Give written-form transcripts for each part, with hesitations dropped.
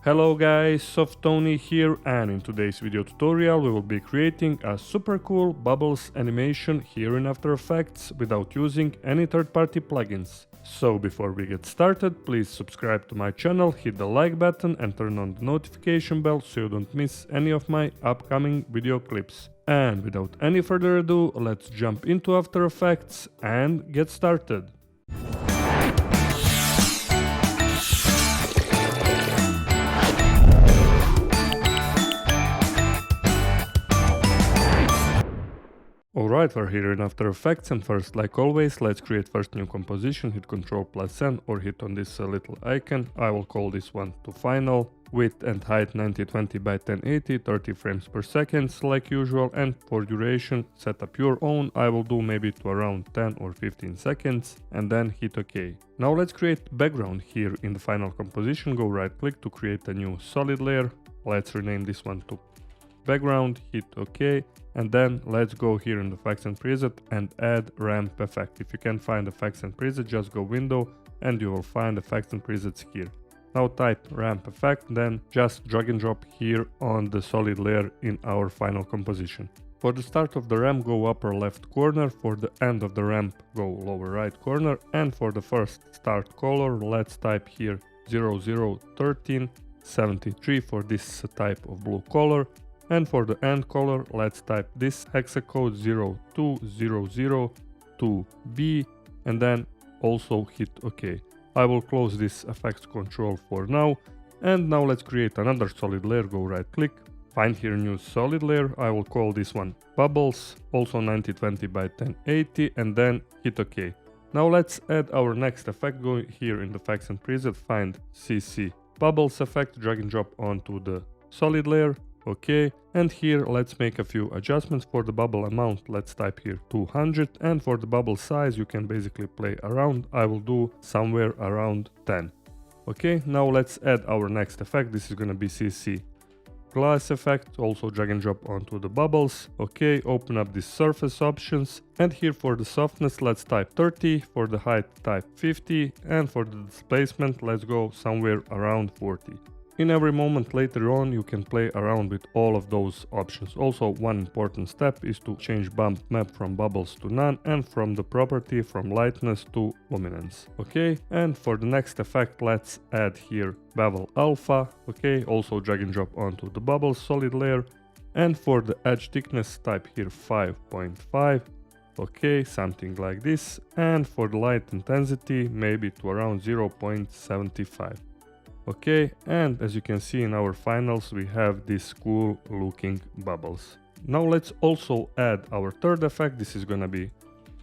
Hello guys, Softony here, and in today's video tutorial we will be creating a super cool bubbles animation here in After Effects without using any third-party plugins. So before we get started, please subscribe to my channel, hit the like button and turn on the notification bell so you don't miss any of my upcoming video clips. And without any further ado, let's jump into After Effects and get started. Alright, we're here in After Effects, and first, like always, let's create first new composition, hit Ctrl+N or hit on this little icon. I will call this one to final, width and height 9020 by 1080, 30 frames per second like usual, and for duration set up your own. I will do maybe to around 10 or 15 seconds and then hit OK. Now let's create background here in the final composition. Go right click to create a new solid layer. Let's rename this one to background, hit OK, and then let's go here in the effects and preset and add ramp effect. If you can't find effects and preset, just go window and you will find effects and presets here. Now type ramp effect, then just drag and drop here on the solid layer in our final composition. For the start of the ramp, go upper left corner. For the end of the ramp, go lower right corner. And for the first start color, let's type here 001373 for this type of blue color. And for the end color, let's type this hexacode 02002B and then also hit OK. I will close this effects control for now. And now let's create another solid layer. Go right click, find here new solid layer. I will call this one bubbles, also 9020 by 1080, and then hit OK. Now let's add our next effect. Go here in the effects and preset, find CC bubbles effect, drag and drop onto the solid layer. OK, and here let's make a few adjustments. For the bubble amount, let's type here 200, and for the bubble size you can basically play around. I will do somewhere around 10. OK, now let's add our next effect. This is gonna be CC glass effect, also drag and drop onto the bubbles. OK, open up the surface options, and here for the softness let's type 30, for the height type 50, and for the displacement let's go somewhere around 40. In every moment later on, you can play around with all of those options. Also, one important step is to change bump map from bubbles to none and from the property from lightness to luminance. Okay, and for the next effect, let's add here bevel alpha. Okay, also drag and drop onto the bubbles solid layer. And for the edge thickness, type here 5.5. Okay, something like this. And for the light intensity, maybe to around 0.75. Okay, and as you can see in our finals, we have these cool looking bubbles. Now let's also add our third effect. This is gonna be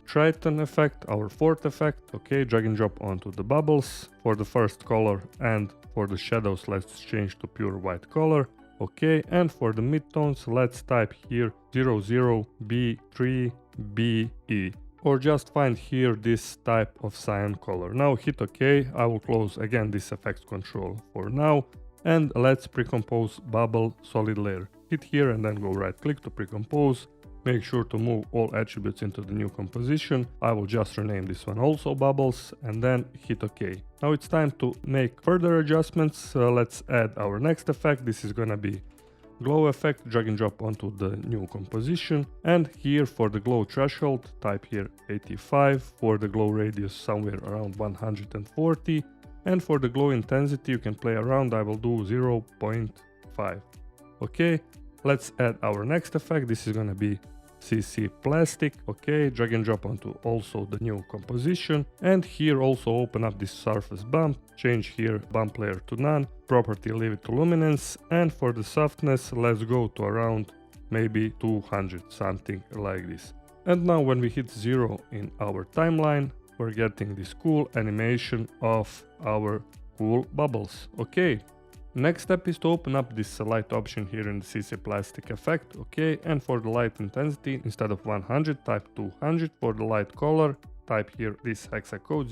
Triton effect, our fourth effect. Okay, drag and drop onto the bubbles. For the first color and for the shadows, let's change to pure white color. Okay, and for the midtones, let's type here 00B3BE. Or just find here this type of cyan color. Now hit OK. I will close again this effects control for now. And let's pre-compose bubble solid layer. Hit here and then go right click to pre-compose. Make sure to move all attributes into the new composition. I will just rename this one also bubbles and then hit OK. Now it's time to make further adjustments. Let's add our next effect. This is gonna be glow effect, drag and drop onto the new composition, and here for the glow threshold type here 85, for the glow radius somewhere around 140, and for the glow intensity you can play around. I will do 0.5. Okay, let's add our next effect. This is gonna be CC plastic. Okay, drag and drop onto also the new composition, and here also open up this surface bump, change here bump layer to none, property leave it to luminance, and for the softness let's go to around maybe 200, something like this. And now when we hit 0 in our timeline, we're getting this cool animation of our cool bubbles. Okay, next step is to open up this light option here in the CC plastic effect. Okay, and for the light intensity, instead of 100 type 200. For the light color, type here this hexacode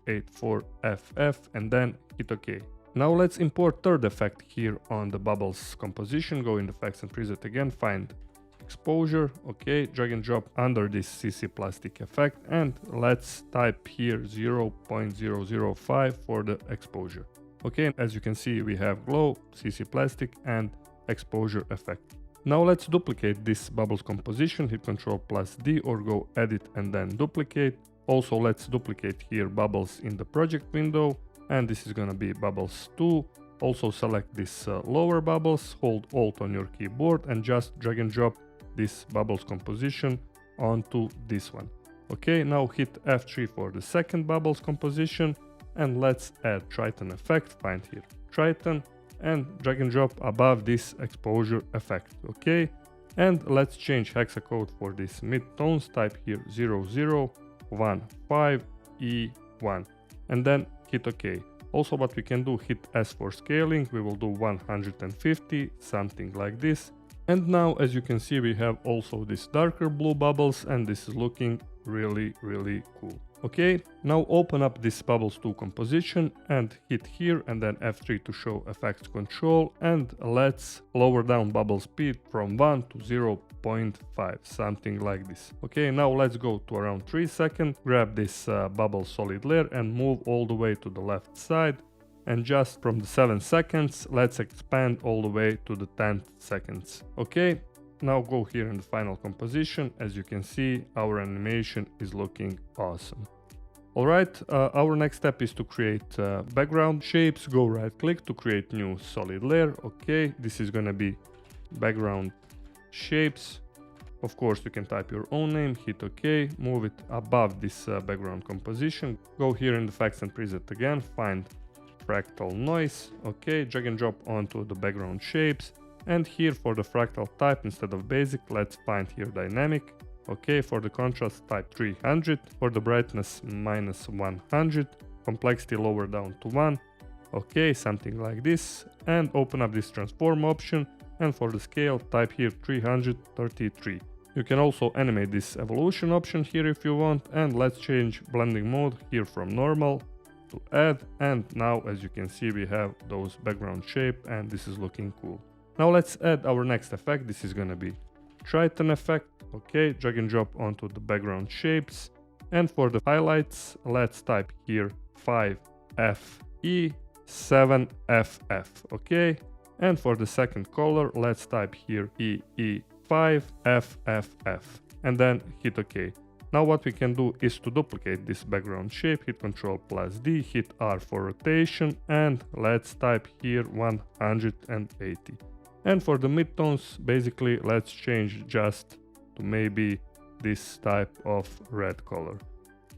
0084FF and then hit OK. Now let's import third effect here on the bubbles composition. Go in the effects and preset again, find exposure. Okay, drag and drop under this CC plastic effect, and let's type here 0.005 for the exposure. Okay, as you can see, we have glow, CC plastic, and exposure effect. Now let's duplicate this bubbles composition, hit Ctrl+D or go edit and then duplicate. Also let's duplicate here bubbles in the project window, and this is gonna be bubbles 2. Also select this lower bubbles, hold Alt on your keyboard and just drag and drop this bubbles composition onto this one. Okay, now hit F3 for the second bubbles composition, and let's add Triton effect. Find here Triton and drag and drop above this exposure effect. Okay, and let's change hexacode for this mid-tones. Type here 0015E1 and then hit OK. Also what we can do, hit S for scaling, we will do 150, something like this. And now as you can see, we have also this darker blue bubbles, and this is looking really cool. Okay, now open up this bubbles 2 composition and hit here and then F3 to show effects control, and let's lower down bubble speed from 1 to 0.5, something like this. Okay, now let's go to around 3 seconds, grab this bubble solid layer and move all the way to the left side, and just from the 7 seconds let's expand all the way to the 10 seconds. Okay, now go here in the final composition. As you can see, our animation is looking awesome. Alright, our next step is to create background shapes. Go right click to create new solid layer. Okay, this is gonna be background shapes. Of course, you can type your own name, hit OK, move it above this background composition. Go here in the effects and preset again, find fractal noise. Okay, drag and drop onto the background shapes. And here for the fractal type, instead of basic, let's find here dynamic. Okay, for the contrast type 300, for the brightness -100, complexity lower down to 1. Okay, something like this, and open up this transform option, and for the scale type here 333. You can also animate this evolution option here if you want, and let's change blending mode here from normal to add, and now as you can see we have those background shape, and this is looking cool. Now let's add our next effect. This is gonna be Triton effect. Okay, drag and drop onto the background shapes, and for the highlights let's type here 5FE 7FF. Okay, and for the second color let's type here EE5FFF and then hit OK. Now what we can do is to duplicate this background shape, hit Ctrl+D, hit R for rotation, and let's type here 180. And for the midtones, basically let's change just to maybe this type of red color.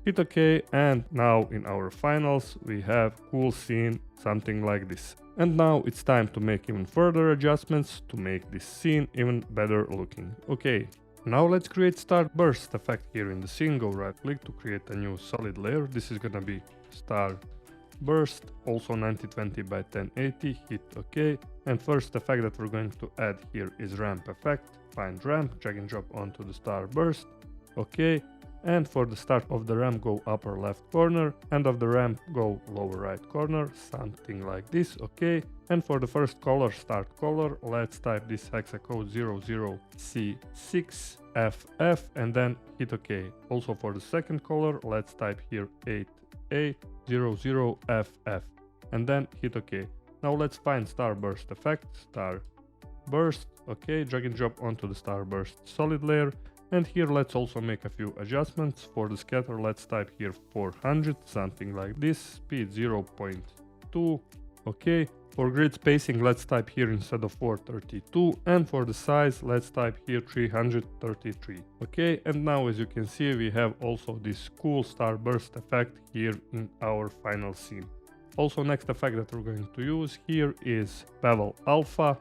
Hit OK, and now in our finals we have cool scene, something like this. And now it's time to make even further adjustments to make this scene even better looking. Okay, now let's create star burst effect here in the scene. Go right click to create a new solid layer. This is gonna be star burst, also 1920 by 1080, hit OK. And first effect that we're going to add here is ramp effect. Find ramp, drag and drop onto the star burst. OK. And for the start of the ramp, go upper left corner, end of the ramp, go lower right corner, something like this. OK. And for the first color, start color, let's type this hexacode 00C6FF and then hit OK. Also for the second color, let's type here 8A00FF and then hit OK. Now let's find starburst effect, starburst. Okay, drag and drop onto the starburst solid layer, and here let's also make a few adjustments. For the scatter, let's type here 400, something like this, speed 0.2. Okay, for grid spacing let's type here instead of 432, and for the size let's type here 333. Okay, and now as you can see we have also this cool starburst effect here in our final scene. Also, next effect that we're going to use here is bevel alpha.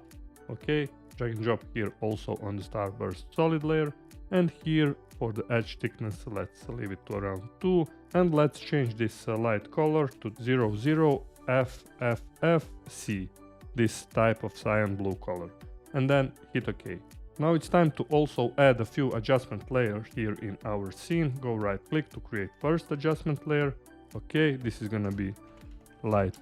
Okay, drag and drop here also on the starburst solid layer, and here for the edge thickness let's leave it to around 2, and let's change this light color to 00FFFC, this type of cyan blue color, and then hit OK. Now it's time to also add a few adjustment layers here in our scene. Go right click to create first adjustment layer. Okay, this is gonna be light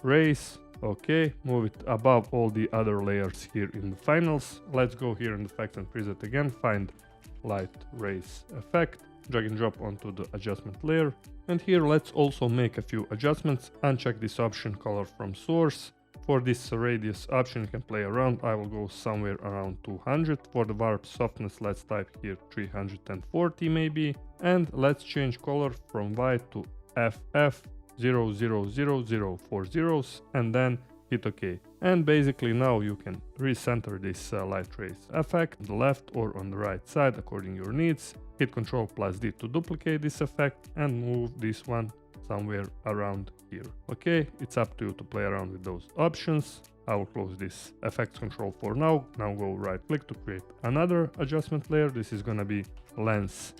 rays. Okay, move it above all the other layers here in the finals. Let's go here in the effects and preset again, find light rays effect, drag and drop onto the adjustment layer. And here let's also make a few adjustments. Uncheck this option color from source. For this radius option you can play around. I will go somewhere around 200. For the warp softness let's type here 340 maybe. And let's change color from white to FF 00004 zeros and then hit OK. And basically now you can recenter this light trace effect on the left or on the right side according to your needs. Hit Ctrl+D to duplicate this effect and move this one somewhere around here. Okay, it's up to you to play around with those options. I will close this effects control for now. Now go right click to create another adjustment layer. This is gonna be lens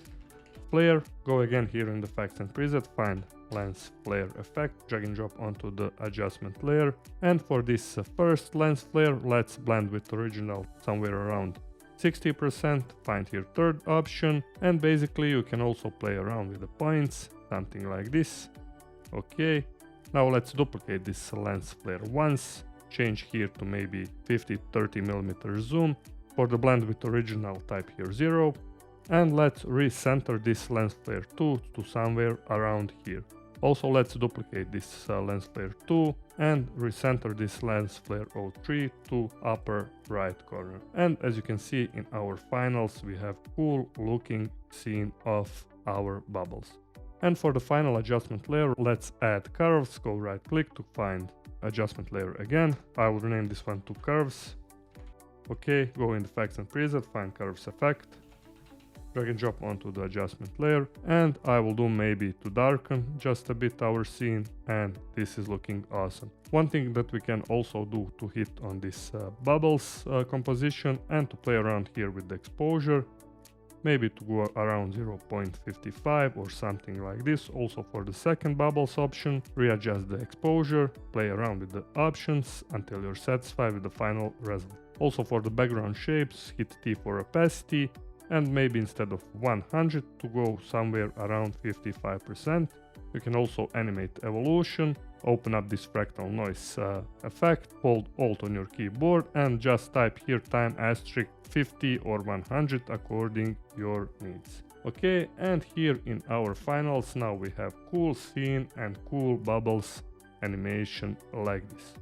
flare. Go again here in the effects and preset, find lens flare effect, drag and drop onto the adjustment layer. And for this first lens flare, let's blend with original somewhere around 60%. Find here third option, and basically you can also play around with the points, something like this. Okay, now let's duplicate this lens flare once, change here to maybe 50-30mm zoom. For the blend with original, type here 0. And let's recenter this lens flare 2 to somewhere around here. Also let's duplicate this lens flare 2 and recenter this lens flare 03 to upper right corner. And as you can see in our finals we have cool looking scene of our bubbles. And for the final adjustment layer let's add curves. Go right click to find adjustment layer again. I will rename this one to curves. Okay, go in effects and preset, find curves effect. Drag and drop onto the adjustment layer, and I will do maybe to darken just a bit our scene, and this is looking awesome. One thing that we can also do to hit on this bubbles composition and to play around here with the exposure, maybe to go around 0.55 or something like this. Also for the second bubbles option, readjust the exposure, play around with the options until you're satisfied with the final result. Also for the background shapes, hit T for opacity, and maybe instead of 100 to go somewhere around 55%. You can also animate evolution, open up this fractal noise effect, hold Alt on your keyboard and just type here time asterisk 50 or 100 according your needs. Okay, and here in our finals now we have cool scene and cool bubbles animation like this.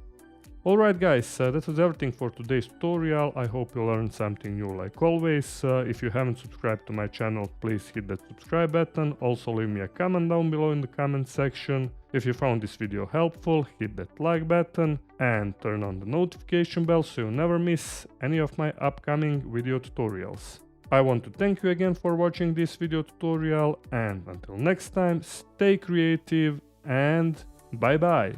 Alright guys, that was everything for today's tutorial. I hope you learned something new like always. If you haven't subscribed to my channel, please hit that subscribe button. Also leave me a comment down below in the comment section. If you found this video helpful, hit that like button and turn on the notification bell so you never miss any of my upcoming video tutorials. I want to thank you again for watching this video tutorial, and until next time, stay creative and bye bye.